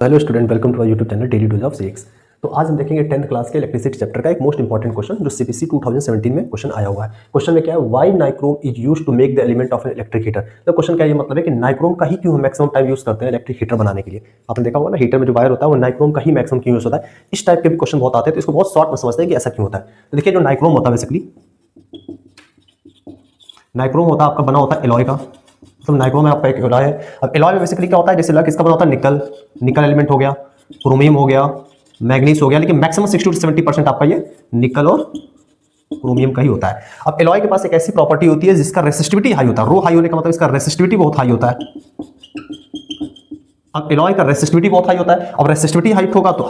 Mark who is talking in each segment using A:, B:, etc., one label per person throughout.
A: Hello student, welcome to our YouTube channel daily dose of six. तो आज हम देखेंगे 10th क्लास के इलेक्ट्रिसिटी चैप्टर का एक मोस्ट इंपॉर्टेंट क्वेश्चन जो सीपीसी 2017 में क्वेश्चन आया हुआ है। क्वेश्चन में क्या है, why nichrome is used to make the element of an electric heater. तो क्वेश्चन का ये मतलब है कि नाइक्रोम का ही क्यों हम मैक्सिमम टाइम यूज करते हैं इलेक्ट्रिक हीटर बनाने के लिए। आपने देखा होगा ना, हीटर में जो वायर होता है वो नाइक्रोम का ही मैक्सिमम क्यों यूज होता है। इस टाइप के भी क्वेश्चन बहुत आते हैं, तो इसको बहुत शॉर्ट में समझते हैं कि ऐसा क्यों होता है। तो देखिए, जो नाइक्रोम होता है बेसिकली, नाइक्रोम होता है आपका बना होता है एलॉय का। तो नाइक्रोम में आपका एक एलॉय है। अब एलॉय में बेसिकली क्या होता है, जैसे किसका बना होता है, निकल एलिमेंट हो गया, क्रोमियम हो गया, मैग्नीज हो गया, लेकिन मैक्सिमम 60 से 70% आपका ये निकल और क्रोमियम का ही होता है। अब एलॉय के पास एक ऐसी प्रॉपर्टी होती है जिसका रेसिस्टिविटी हाई होता है। रो हाई होने का मतलब इसका रेसिस्टिविटी बहुत हाई होता है। अब एलॉय का रेसिस्टिविटी बहुत हाई होता है। अब रेसिस्टिविटी हाई होगा तो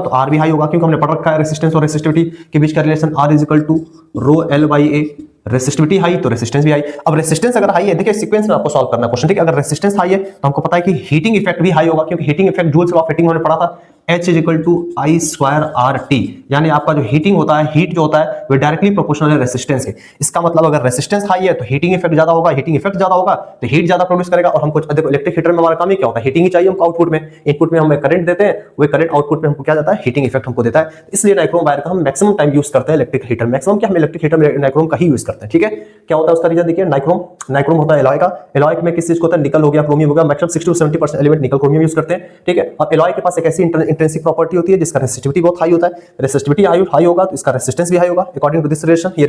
A: आर भी हाई होगा, क्योंकि हमने पढ़ रखा है रेसिस्टेंस और रेसिस्टिविटी के बीच का relation R is equal to rho L by A. Resistivity high तो रेसिस्टेंस भी हाई। अब रेसिस्टेंस अगर हाई है, देखिए सीक्वेंस में आपको सॉल्व करना है क्वेश्चन, ठीक है। अगर रेसिस्टेंस हाई है तो हमको पता है कि हीटिंग इफेक्ट भी हाई होगा, क्योंकि heating effect Joule's of heating हमने पढ़ा था, H is equal to I square R T. यानी आपका जो हीटिंग होता है, हीट जो होता है वो डायरेक्टली प्रोपोर्शनल है रेसिस्टेंस के। इसका मतलब अगर रेसिस्टेंस हाई है तो हीटिंग इफेक्ट ज्यादा होगा, हीटिंग इफेक्ट ज्यादा होगा तो हीट ज्यादा प्रोड्यूस करेगा। और हमको देखो, इलेक्ट्रिक हीटर में हमारा काम ही क्या होता है, हीटिंग ही चाहिए हमको। आउटपुट में, इनपुट में हम करंट देते हैं, वो करंट आउटपुट में हमको क्या जाता है, हीटिंग इफेक्ट हमको देता है। इसलिए नाइक्रोम वायर का हम मैक्सिमम टाइम यूज करते हैं इलेक्ट्रिक हीटर। मैक्सिमम क्या, हम इलेक्ट्रिक हीटर में नाइक्रोम का ही यूज करते हैं, ठीक है। क्या होता है उसका रीजन देखिए, नाइक्रोम होता है एलॉय का। एलॉय में किस चीज को होता है, निकल हो गया, क्रोमियम हो गया। मैक्सिमम 60 to 70% एलिमेंट निकल क्रोमियम यूज करते हैं, ठीक है। और एलॉय के पास एक ऐसी इंट्रिंसिक प्रॉपर्टी होती है जिसका रेसिस्टिविटी बहुत हाई होता है। रेसिस्टिविटी हाई होगा तो इसका रेसिस्टेंस भी हाई होगा। अकॉर्डिंग टू दिस रिलेशन, ये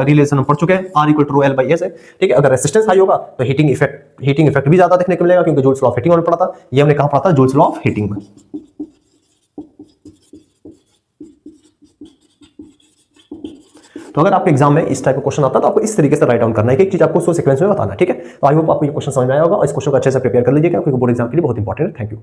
A: रिलेशन हम पढ़ चुके हैं, R equal to L by S है, ठीक है। अगर रेसिस्टेंस हाई होगा तो हीटिंग इफेक्ट भी ज्यादा देखने को मिलेगा, क्योंकि जूल्स लॉ ऑफ हीटिंग हमने पढ़ा था। ये हमने कहां पढ़ा था, जूल्स लॉ ऑफ हीटिंग में। तो अगर आपके एग्जाम में इस टाइप का क्वेश्चन आता है तो आपको इस तरीके से राइट डाउन करना है कि एक चीज आपको सो सीक्वेंस में बताना है, ठीक है। तो आई होप आपको ये क्वेश्चन समझ में आया होगा और इस क्वेश्चन को अच्छे से प्रिपेयर कर लीजिएगा, क्योंकि बोर्ड एग्जाम के लिए बहुत इंपॉर्टेंट है। Thank you.